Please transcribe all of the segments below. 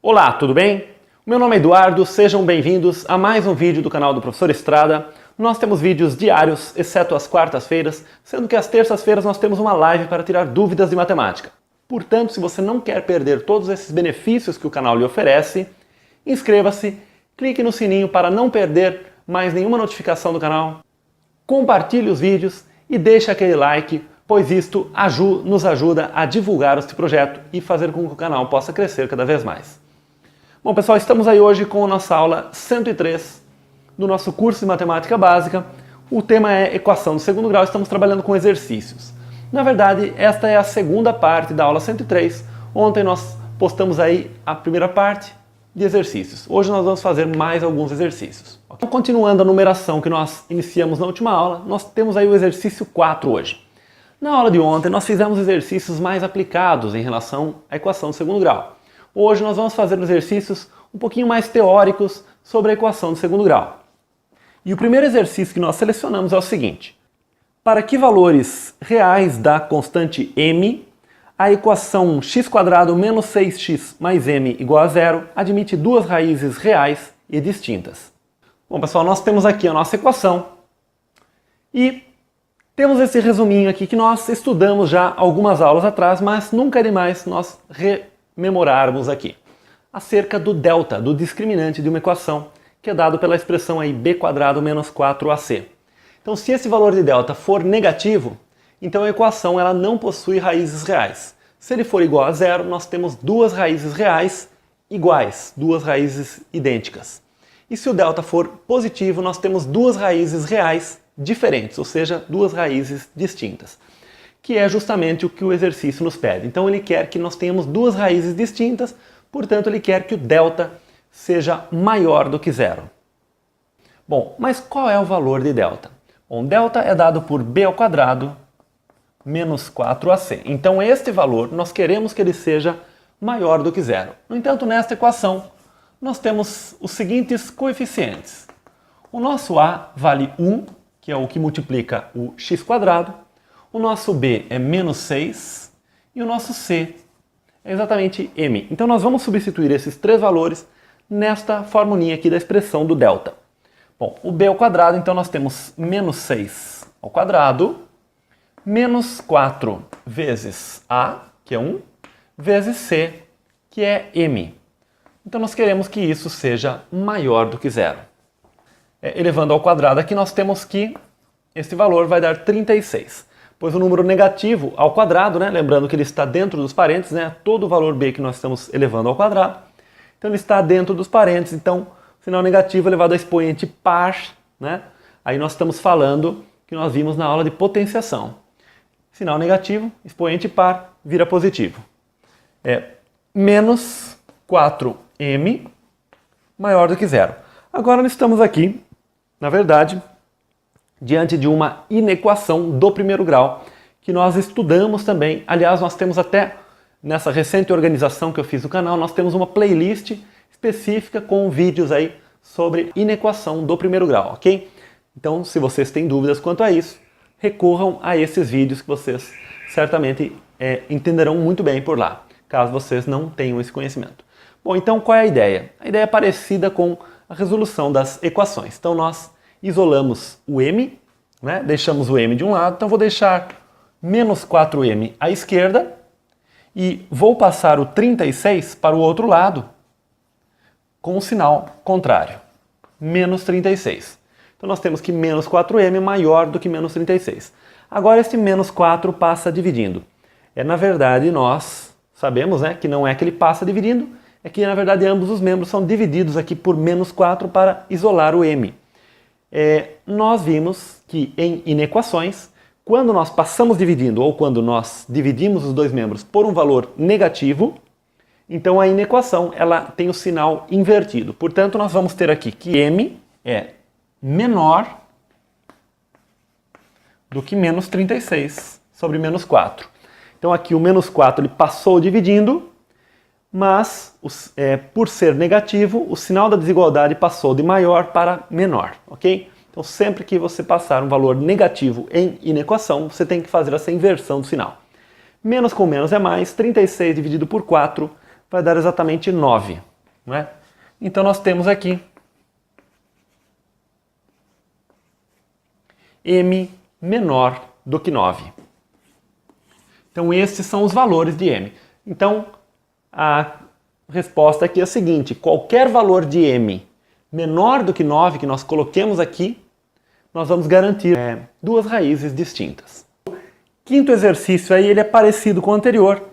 Olá, tudo bem? Meu nome é Eduardo, sejam bem-vindos a mais um vídeo do canal do Professor Estrada. Nós temos vídeos diários, exceto às quartas-feiras, sendo que às terças-feiras nós temos uma live para tirar dúvidas de matemática. Portanto, se você não quer perder todos esses benefícios que o canal lhe oferece, inscreva-se, clique no sininho para não perder mais nenhuma notificação do canal, compartilhe os vídeos e deixe aquele like, pois isto nos ajuda a divulgar este projeto e fazer com que o canal possa crescer cada vez mais. Bom, pessoal, estamos aí hoje com a nossa aula 103 do nosso curso de Matemática Básica. O tema é Equação do segundo grau, estamos trabalhando com exercícios. Na verdade, esta é a segunda parte da aula 103. Ontem nós postamos aí a primeira parte de exercícios. Hoje nós vamos fazer mais alguns exercícios. Então, continuando a numeração que nós iniciamos na última aula, nós temos aí o exercício 4 hoje. Na aula de ontem nós fizemos exercícios mais aplicados em relação à equação do segundo grau. Hoje nós vamos fazer exercícios um pouquinho mais teóricos sobre a equação do segundo grau. E o primeiro exercício que nós selecionamos é o seguinte: para que valores reais da constante m, a equação x² menos 6x mais m igual a zero admite duas raízes reais e distintas. Bom, pessoal, nós temos aqui a nossa equação e temos esse resuminho aqui que nós estudamos já algumas aulas atrás, mas nunca é demais nós rememorarmos aqui, acerca do delta, do discriminante de uma equação, que é dado pela expressão aí b² menos 4ac. Então, se esse valor de delta for negativo, então a equação ela não possui raízes reais. Se ele for igual a zero, nós temos duas raízes reais iguais, duas raízes idênticas. E se o delta for positivo, nós temos duas raízes reais diferentes, ou seja, duas raízes distintas, que é justamente o que o exercício nos pede. Então ele quer que nós tenhamos duas raízes distintas, portanto ele quer que o delta seja maior do que zero. Bom, mas qual é o valor de delta? Bom, delta é dado por b² menos 4ac. Então este valor nós queremos que ele seja maior do que zero. No entanto, nesta equação nós temos os seguintes coeficientes. O nosso a vale 1, que é o que multiplica o x², o nosso b é menos 6 e o nosso c é exatamente m. Então nós vamos substituir esses três valores nesta formulinha aqui da expressão do delta. Bom, o b ao quadrado, então nós temos menos 6 ao quadrado, menos 4 vezes a, que é 1, vezes c, que é m. Então nós queremos que isso seja maior do que zero. Elevando ao quadrado aqui nós temos que esse valor vai dar 36. Pois o número negativo ao quadrado, né, lembrando que ele está dentro dos parênteses, né, todo o valor b que nós estamos elevando ao quadrado, então ele está dentro dos parênteses, então sinal negativo elevado a expoente par, né, aí nós estamos falando que nós vimos na aula de potenciação. Sinal negativo, expoente par, vira positivo. Menos 4m maior do que zero. Agora nós estamos aqui, na verdade, diante de uma inequação do primeiro grau, que nós estudamos também. Aliás, nós temos até, nessa recente organização que eu fiz no canal, nós temos uma playlist específica com vídeos aí sobre inequação do primeiro grau, ok? Então, se vocês têm dúvidas quanto a isso, recorram a esses vídeos que vocês certamente entenderão muito bem por lá, caso vocês não tenham esse conhecimento. Bom, então qual é a ideia? A ideia é parecida com a resolução das equações. Então nós isolamos o m, né? Deixamos o m de um lado, então vou deixar menos 4m à esquerda e vou passar o 36 para o outro lado com o sinal contrário, menos 36. Então nós temos que menos 4m é maior do que menos 36. Agora esse menos 4 passa dividindo. Na verdade nós sabemos, né, que não é que ele passa dividindo, é que na verdade ambos os membros são divididos aqui por menos 4 para isolar o m. Nós vimos que em inequações, quando nós passamos dividindo ou quando nós dividimos os dois membros por um valor negativo, então a inequação ela tem o sinal invertido. Portanto, nós vamos ter aqui que m é menor do que menos 36 sobre menos 4. Então aqui o menos 4 ele passou dividindo, mas por ser negativo, o sinal da desigualdade passou de maior para menor, ok? Então sempre que você passar um valor negativo em inequação, você tem que fazer essa inversão do sinal. Menos com menos é mais, 36 dividido por 4 vai dar exatamente 9. não é? Então nós temos aqui m menor do que 9. Então esses são os valores de m. Então a resposta aqui é a seguinte: qualquer valor de m menor do que 9 que nós coloquemos aqui, nós vamos garantir duas raízes distintas. O quinto exercício aí, ele é parecido com o anterior,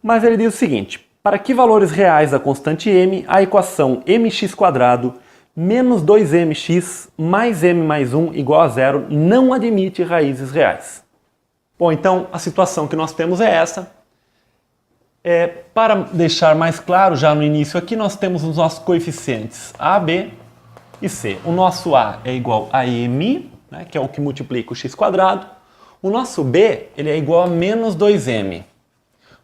mas ele diz o seguinte: para que valores reais da constante m, a equação mx² menos 2mx mais m mais 1 igual a zero não admite raízes reais. Bom, então a situação que nós temos é essa. Para deixar mais claro, já no início aqui, nós temos os nossos coeficientes a, b e c. O nosso a é igual a m, né, que é o que multiplica o x². O nosso b, ele é igual a menos 2m.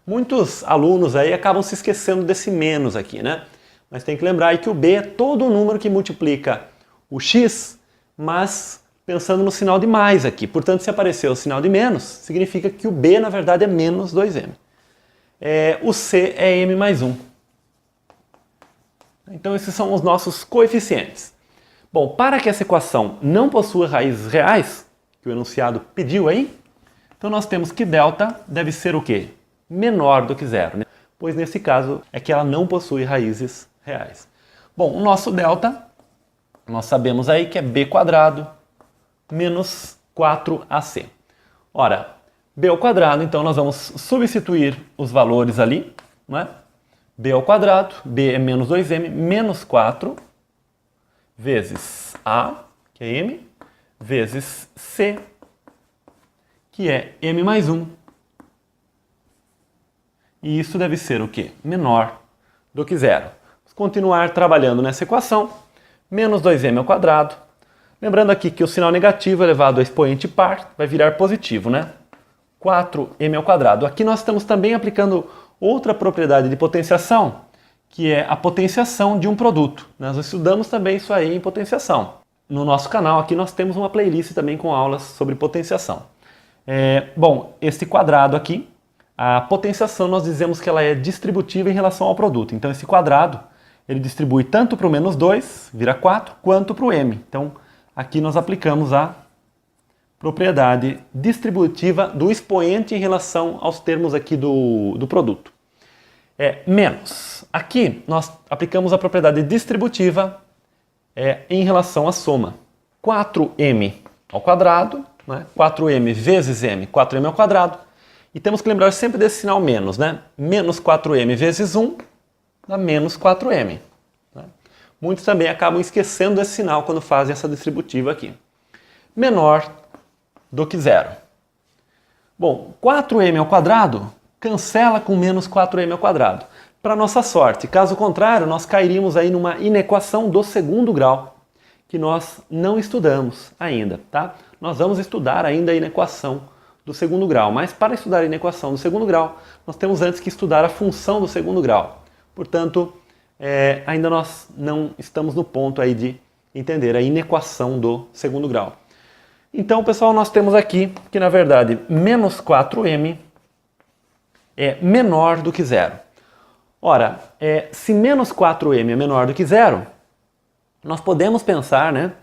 Muitos alunos aí acabam se esquecendo desse menos aqui, né? Mas tem que lembrar aí que o b é todo o número que multiplica o x, mas pensando no sinal de mais aqui. Portanto, se aparecer o sinal de menos, significa que o b, na verdade, é menos 2m. O c é m mais 1. Então, esses são os nossos coeficientes. Bom, para que essa equação não possua raízes reais, que o enunciado pediu aí, então nós temos que delta deve ser o quê? Menor do que zero, né? Pois nesse caso é que ela não possui raízes reais. Bom, o nosso delta, nós sabemos aí que é b² menos 4ac. Ora, b², então nós vamos substituir os valores ali, não é? b², b é menos 2m, menos 4, vezes a, que é m, vezes c, que é m mais 1. E isso deve ser o quê? Menor do que zero. Vamos continuar trabalhando nessa equação. Menos 2m². Lembrando aqui que o sinal negativo elevado a expoente par vai virar positivo, né? 4m². Aqui nós estamos também aplicando outra propriedade de potenciação, que é a potenciação de um produto. Nós estudamos também isso aí em potenciação. No nosso canal aqui nós temos uma playlist também com aulas sobre potenciação. Bom, este quadrado aqui, a potenciação nós dizemos que ela é distributiva em relação ao produto. Então esse quadrado, ele distribui tanto para o menos 2, vira 4, quanto para o m. Então aqui nós aplicamos a propriedade distributiva do expoente em relação aos termos aqui do produto. Menos. Aqui nós aplicamos a propriedade distributiva em relação à soma. 4m ao quadrado, né? 4m vezes m, 4m². E temos que lembrar sempre desse sinal menos, né? Menos 4m vezes 1 dá menos 4m. Né? Muitos também acabam esquecendo desse sinal quando fazem essa distributiva aqui. Menor do que zero. Bom, 4m² cancela com menos 4m². Para nossa sorte, caso contrário, nós cairíamos aí numa inequação do segundo grau, que nós não estudamos ainda, tá? Nós vamos estudar ainda a inequação do segundo grau, mas para estudar a inequação do segundo grau, nós temos antes que estudar a função do segundo grau. Portanto, ainda nós não estamos no ponto aí de entender a inequação do segundo grau. Então, pessoal, nós temos aqui que, na verdade, menos 4m é menor do que zero. Ora, se menos 4m é menor do que zero, nós podemos pensar, né,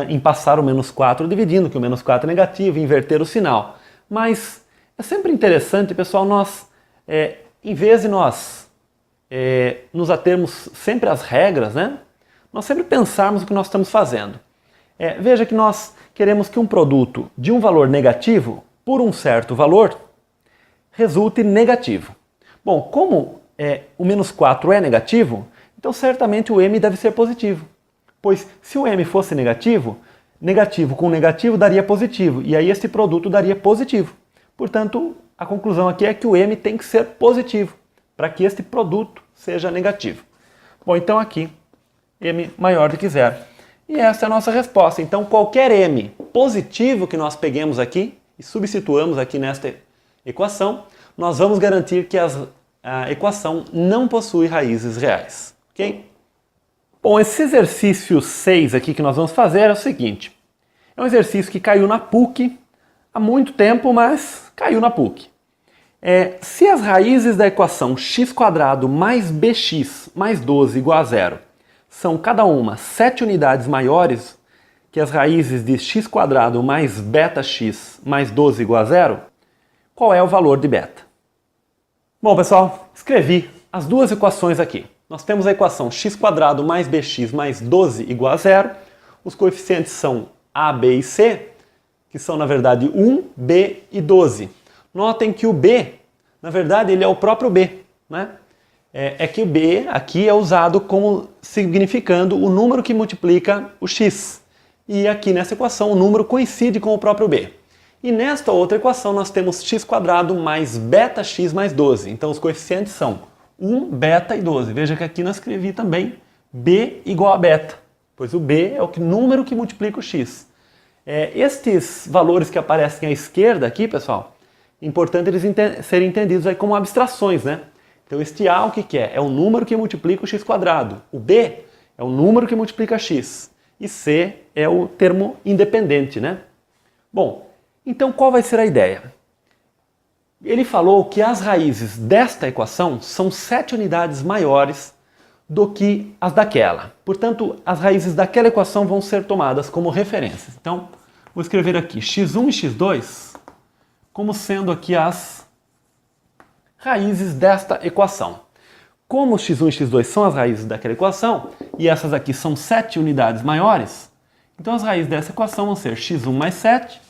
em passar o menos 4 dividindo, que o menos 4 é negativo, e inverter o sinal. Mas é sempre interessante, pessoal, nós, em vez de nós nos atermos sempre às regras, né, nós sempre pensarmos o que nós estamos fazendo. Veja que nós queremos que um produto de um valor negativo, por um certo valor, resulte negativo. Bom, como o menos 4 é negativo, então certamente o m deve ser positivo. Pois se o m fosse negativo, negativo com negativo daria positivo, e aí esse produto daria positivo. Portanto, a conclusão aqui é que o m tem que ser positivo, para que este produto seja negativo. Bom, então aqui, m maior do que zero. E essa é a nossa resposta. Então, qualquer m positivo que nós peguemos aqui e substituamos aqui nesta equação, nós vamos garantir que a equação não possui raízes reais. Ok? Bom, esse exercício 6 aqui que nós vamos fazer é o seguinte. É um exercício que caiu na PUC há muito tempo, mas caiu na PUC. Se as raízes da equação x² mais bx mais 12 igual a zero são cada uma 7 unidades maiores que as raízes de x² mais betax mais 12 igual a zero, qual é o valor de beta? Bom, pessoal, escrevi as duas equações aqui. Nós temos a equação x² mais bx mais 12 igual a zero. Os coeficientes são a, b e c, que são, na verdade, 1, b e 12. Notem que o b, na verdade, ele é o próprio b, né? É que o b aqui é usado como significando o número que multiplica o x. E aqui nessa equação o número coincide com o próprio b. E nesta outra equação nós temos x² mais betax mais 12. Então os coeficientes são 1, beta e 12. Veja que aqui nós escrevi também b igual a beta, pois o b é o número que multiplica o x. Estes valores que aparecem à esquerda aqui, pessoal, é importante eles serem entendidos aí como abstrações, né? Então este a o que é? É o número que multiplica o x². O b é o número que multiplica x. E c é o termo independente, né? Bom, então qual vai ser a ideia? Ele falou que as raízes desta equação são 7 unidades maiores do que as daquela. Portanto, as raízes daquela equação vão ser tomadas como referências. Então, vou escrever aqui x1 e x2 como sendo aqui as raízes desta equação. Como x1 e x2 são as raízes daquela equação, e essas aqui são 7 unidades maiores, então as raízes dessa equação vão ser x1 mais 7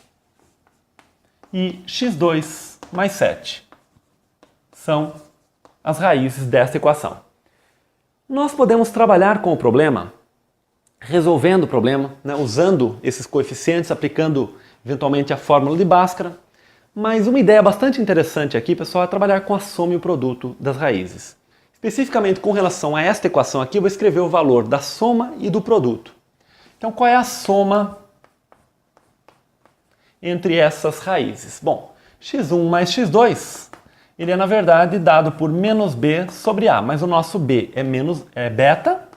e x2 mais 7. São as raízes dessa equação. Nós podemos trabalhar com o problema, resolvendo o problema, né, usando esses coeficientes, aplicando eventualmente a fórmula de Bhaskara. Mas uma ideia bastante interessante aqui, pessoal, é trabalhar com a soma e o produto das raízes. Especificamente com relação a esta equação aqui, eu vou escrever o valor da soma e do produto. Então, qual é a soma entre essas raízes? Bom, x1 mais x2, ele é, na verdade, dado por menos b sobre a, mas o nosso b é beta,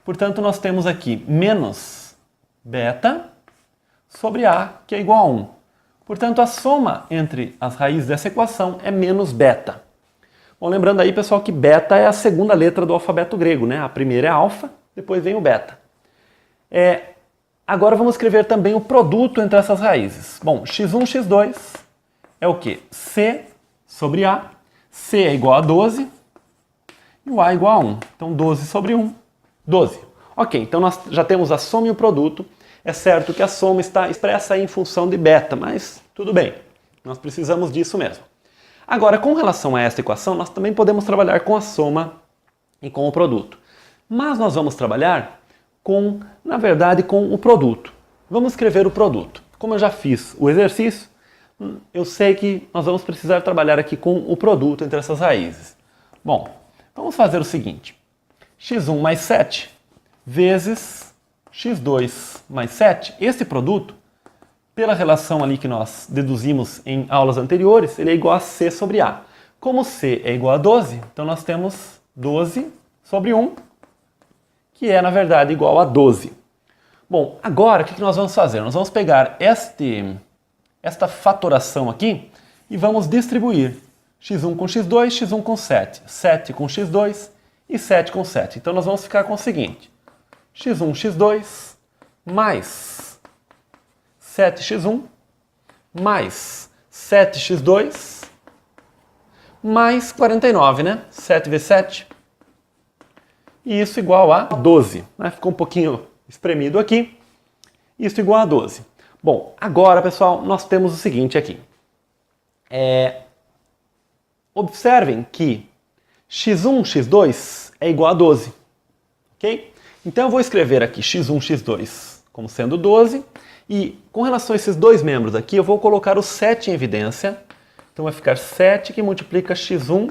portanto, nós temos aqui menos beta sobre a, que é igual a 1. Portanto, a soma entre as raízes dessa equação é menos beta. Bom, lembrando aí, pessoal, que beta é a segunda letra do alfabeto grego, né? A primeira é alfa, depois vem o beta. Agora vamos escrever também o produto entre essas raízes. Bom, x1, x2 é o quê? C sobre A. C é igual a 12 e o A é igual a 1. Então, 12 sobre 1, 12. Ok, então nós já temos a soma e o produto. É certo que a soma está expressa aí em função de beta, mas tudo bem, nós precisamos disso mesmo. Agora, com relação a esta equação, nós também podemos trabalhar com a soma e com o produto. Mas nós vamos trabalhar na verdade, com o produto. Vamos escrever o produto. Como eu já fiz o exercício, eu sei que nós vamos precisar trabalhar aqui com o produto entre essas raízes. Bom, vamos fazer o seguinte. x1 mais 7 vezes x2 mais 7. Esse produto, pela relação ali que nós deduzimos em aulas anteriores, ele é igual a C sobre A. Como C é igual a 12, então nós temos 12 sobre 1, que é, na verdade, igual a 12. Bom, agora o que nós vamos fazer? Nós vamos pegar esta fatoração aqui e vamos distribuir x1 com x2, x1 com 7, 7 com x2 e 7 com 7. Então nós vamos ficar com o seguinte, x1, x2 mais 7x1 mais 7x2 mais 49, né? 7 vezes 7. E isso igual a 12. Né? Ficou um pouquinho espremido aqui. Isso igual a 12. Bom, agora, pessoal, nós temos o seguinte aqui. Observem que x1, x2 é igual a 12. Ok? Então eu vou escrever aqui x1, x2 como sendo 12. E com relação a esses dois membros aqui, eu vou colocar o 7 em evidência. Então vai ficar 7 que multiplica x1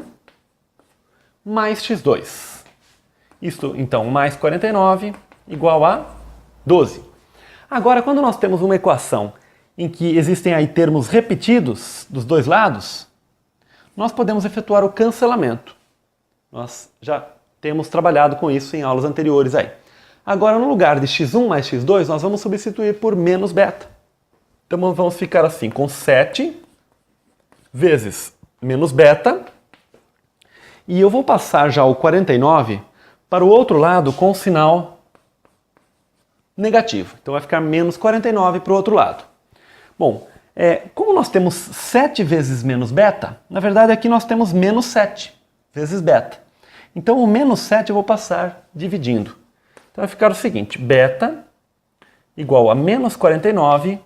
mais x2. Isso, então, mais 49 igual a 12. Agora, quando nós temos uma equação em que existem aí termos repetidos dos dois lados, nós podemos efetuar o cancelamento. Nós já temos trabalhado com isso em aulas anteriores aí. Agora, no lugar de x1 mais x2, nós vamos substituir por menos beta. Então, vamos ficar assim, com 7 vezes menos beta. E eu vou passar já o 49 para o outro lado com sinal negativo. Então vai ficar menos 49 para o outro lado. Bom, como nós temos 7 vezes menos beta, na verdade aqui nós temos menos 7 vezes beta. Então o menos 7 eu vou passar dividindo. Então vai ficar o seguinte, beta igual a menos 49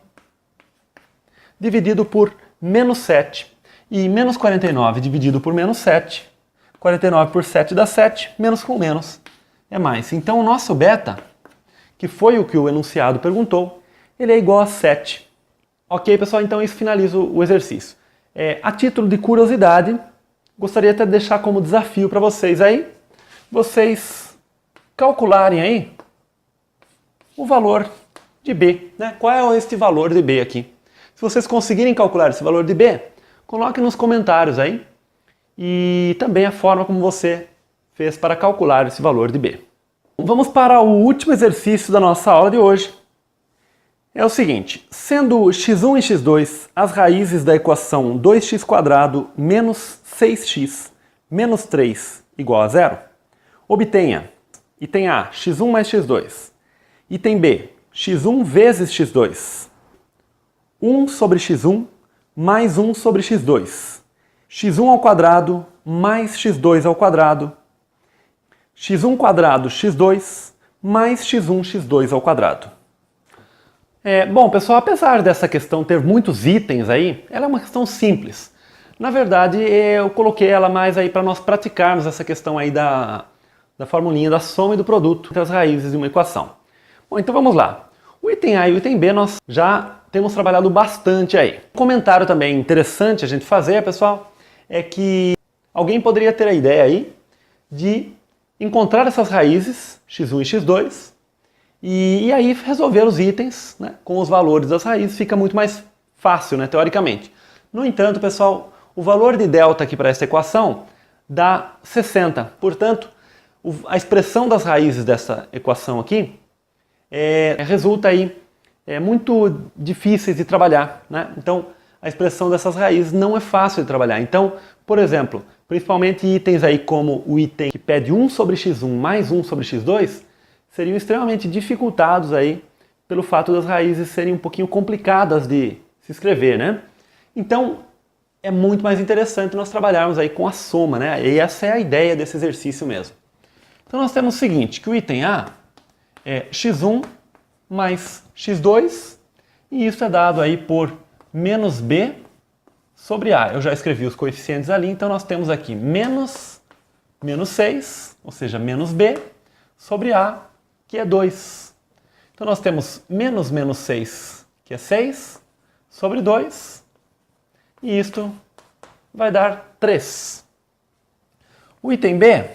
dividido por menos 7. E menos 49 dividido por menos 7, 49 por 7 dá 7, menos com menos é mais. Então o nosso beta, que foi o que o enunciado perguntou, ele é igual a 7. Ok, pessoal? Então isso finaliza o exercício. A título de curiosidade, gostaria até de deixar como desafio para vocês aí, vocês calcularem aí o valor de B, né? Qual é este valor de B aqui? Se vocês conseguirem calcular esse valor de B, coloque nos comentários aí e também a forma como você fez para calcular esse valor de B. Vamos para o último exercício da nossa aula de hoje. É o seguinte, sendo x1 e x2 as raízes da equação 2x² menos 6x menos 3 igual a 0, obtenha, item A, x1 mais x2, item B, x1 vezes x2, 1 sobre x1 mais 1 sobre x2, x1 ao quadrado mais x2 ao quadrado, x1 quadrado x2 mais x1 x2 ao quadrado. Bom, pessoal, apesar dessa questão ter muitos itens aí, ela é uma questão simples. Na verdade, eu coloquei ela mais aí para nós praticarmos essa questão aí da formulinha da soma e do produto entre as raízes de uma equação. Bom, então vamos lá. O item A e o item B nós já temos trabalhado bastante aí. Um comentário também interessante a gente fazer, pessoal, é que alguém poderia ter a ideia aí de encontrar essas raízes, x1 e x2, e aí resolver os itens, né, com os valores das raízes fica muito mais fácil, né, teoricamente. No entanto, pessoal, o valor de delta aqui para essa equação dá 60. Portanto, a expressão das raízes dessa equação aqui resulta aí muito difíceis de trabalhar, né? Então, a expressão dessas raízes não é fácil de trabalhar. Então, por exemplo, principalmente itens aí como o item que pede 1 sobre x1 mais 1 sobre x2, seriam extremamente dificultados aí pelo fato das raízes serem um pouquinho complicadas de se escrever, né? Então, é muito mais interessante nós trabalharmos aí com a soma, né? E essa é a ideia desse exercício mesmo. Então nós temos o seguinte, que o item A é x1 mais x2, e isso é dado aí por menos b sobre a. Eu já escrevi os coeficientes ali, então nós temos aqui menos 6, ou seja, menos b, sobre a, que é 2. Então nós temos menos 6, que é 6, sobre 2, e isto vai dar 3. O item B,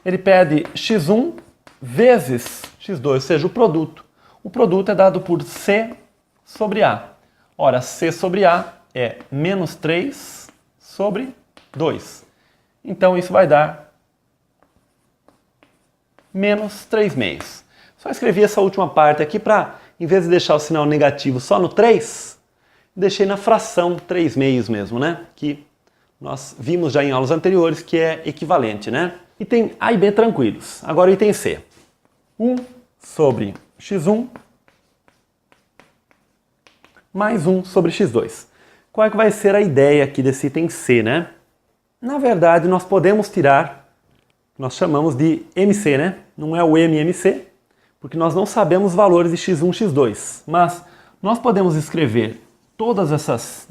ele pede x1 vezes x2, ou seja, o produto. O produto é dado por c sobre a. Ora, c sobre a é menos 3 sobre 2. Então isso vai dar menos 3/2. Só escrevi essa última parte aqui para, em vez de deixar o sinal negativo só no 3, deixei na fração 3/2 mesmo, né? Que nós vimos já em aulas anteriores que é equivalente, né? Item A e B tranquilos. Agora o item C. 1 sobre x1 mais 1 sobre x2. Qual é que vai ser a ideia aqui desse item C, né? Na verdade, nós podemos tirar, nós chamamos de MC, né? Não é o MMC, porque nós não sabemos os valores de x1 e x2. Mas nós podemos escrever todas essas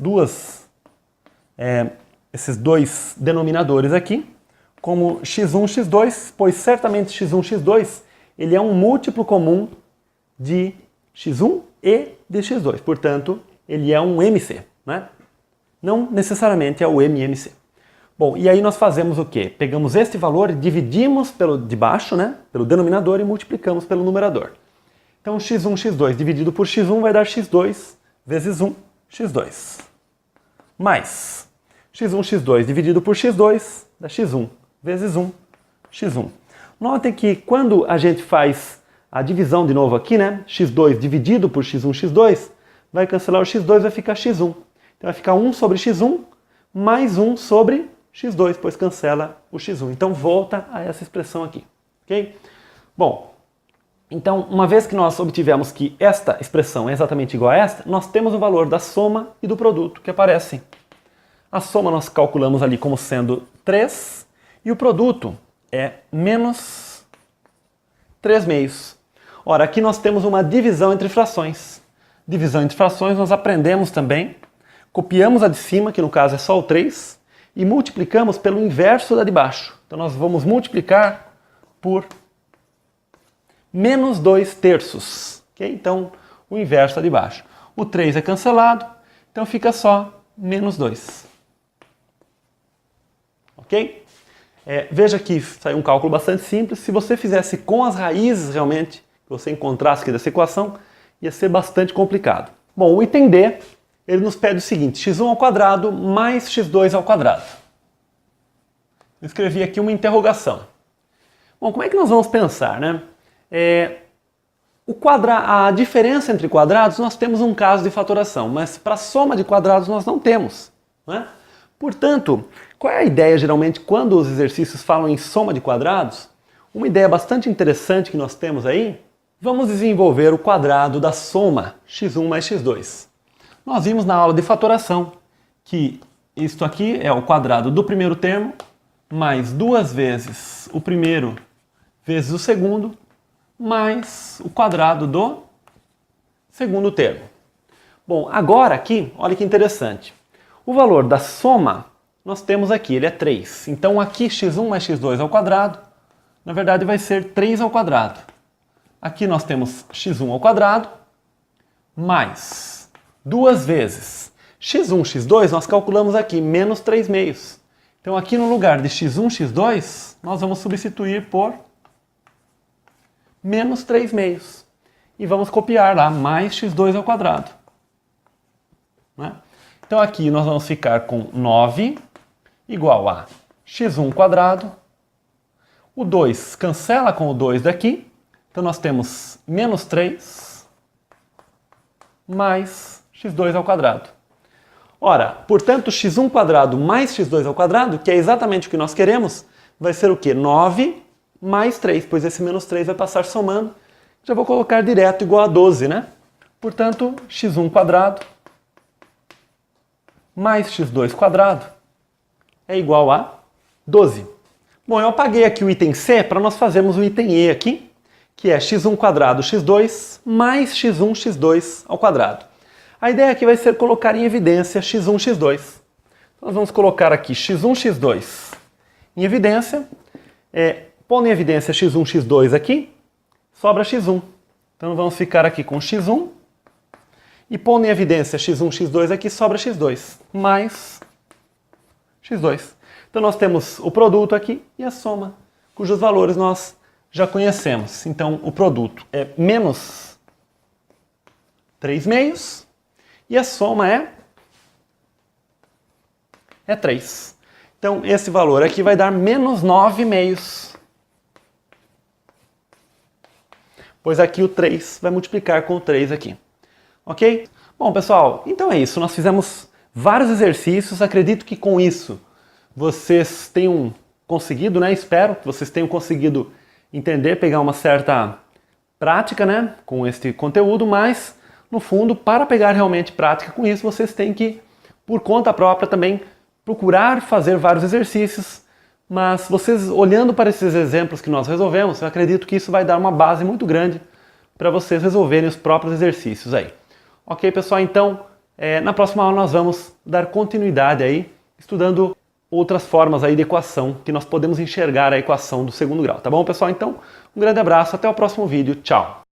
esses dois denominadores aqui como x1, x2, pois certamente x1, x2 ele é um múltiplo comum de x1 e de x2. Portanto, ele é um MC, né? Não necessariamente é o MMC. Bom, e aí nós fazemos o quê? Pegamos este valor e dividimos pelo de baixo, né? Pelo denominador e multiplicamos pelo numerador. Então, x1, x2 dividido por x1 vai dar x2 vezes 1, x2. Mais x1, x2 dividido por x2 dá x1 vezes 1, x1. Notem que quando a gente faz a divisão de novo aqui, né? x2 dividido por x1, x2, vai cancelar o x2 e vai ficar x1. Então vai ficar 1 sobre x1 mais 1 sobre x2, pois cancela o x1. Então volta a essa expressão aqui, ok? Bom, então uma vez que nós obtivemos que esta expressão é exatamente igual a esta, nós temos o valor da soma e do produto que aparecem. A soma nós calculamos ali como sendo 3 e o produto é menos 3 meios. Ora, aqui nós temos uma divisão entre frações. Divisão entre frações nós aprendemos também. Copiamos a de cima, que no caso é só o 3, e multiplicamos pelo inverso da de baixo. Então nós vamos multiplicar por menos 2 terços. Okay? Então o inverso da de baixo. O 3 é cancelado, então fica só menos 2. Ok? Veja que saiu um cálculo bastante simples. Se você fizesse com as raízes realmente, que você encontrasse aqui dessa equação, ia ser bastante complicado. Bom, o item D, ele nos pede o seguinte, x1 ao quadrado mais x2 ao quadrado. Eu escrevi aqui uma interrogação. Bom, como é que nós vamos pensar, né? A diferença entre quadrados, nós temos um caso de fatoração, mas para a soma de quadrados nós não temos, né? Portanto, qual é a ideia geralmente quando os exercícios falam em soma de quadrados? Uma ideia bastante interessante que nós temos aí, vamos desenvolver o quadrado da soma x1 mais x2. Nós vimos na aula de fatoração que isto aqui é o quadrado do primeiro termo mais 2 vezes o primeiro vezes o segundo mais o quadrado do segundo termo. Bom, agora aqui, olha que interessante. O valor da soma nós temos aqui, ele é 3. Então aqui x1 mais x2 ao quadrado, na verdade vai ser 3 ao quadrado. Aqui nós temos x1 ao quadrado mais 2 vezes x1, x2, nós calculamos aqui menos 3 meios. Então aqui no lugar de x1, x2, nós vamos substituir por menos 3 meios. E vamos copiar lá mais x2 ao quadrado. Né? Então aqui nós vamos ficar com 9 igual a x1 quadrado. O 2 cancela com o 2 daqui. Então nós temos menos 3 mais x2 ao quadrado. Ora, portanto, x1 quadrado mais x2 ao quadrado, que é exatamente o que nós queremos, vai ser o quê? 9 mais 3, pois esse menos 3 vai passar somando. Já vou colocar direto igual a 12, né? Portanto, x1 quadrado mais x2 quadrado é igual a 12. Bom, eu apaguei aqui o item C para nós fazermos o item E aqui, que é x1 quadrado x2 mais x1 x2 ao quadrado. A ideia aqui vai ser colocar em evidência x1 x2. Então, nós vamos colocar aqui x1 x2 em evidência. Pondo em evidência x1 x2 aqui, sobra x1. Então vamos ficar aqui com x1. E pondo em evidência x1, x2 aqui, sobra x2, mais x2. Então nós temos o produto aqui e a soma, cujos valores nós já conhecemos. Então o produto é menos 3 meios e a soma é 3. Então esse valor aqui vai dar menos 9 meios. Pois aqui o 3 vai multiplicar com o 3 aqui. Ok? Bom, pessoal, então é isso. Nós fizemos vários exercícios. Acredito que com isso vocês tenham conseguido, né? Espero que vocês tenham conseguido entender, pegar uma certa prática, né? Com este conteúdo, mas, no fundo, para pegar realmente prática com isso, vocês têm que, por conta própria também, procurar fazer vários exercícios. Mas vocês, olhando para esses exemplos que nós resolvemos, eu acredito que isso vai dar uma base muito grande para vocês resolverem os próprios exercícios aí. Ok, pessoal? Então, na próxima aula nós vamos dar continuidade aí, estudando outras formas aí de equação, que nós podemos enxergar a equação do segundo grau. Tá bom, pessoal? Então, um grande abraço, até o próximo vídeo. Tchau!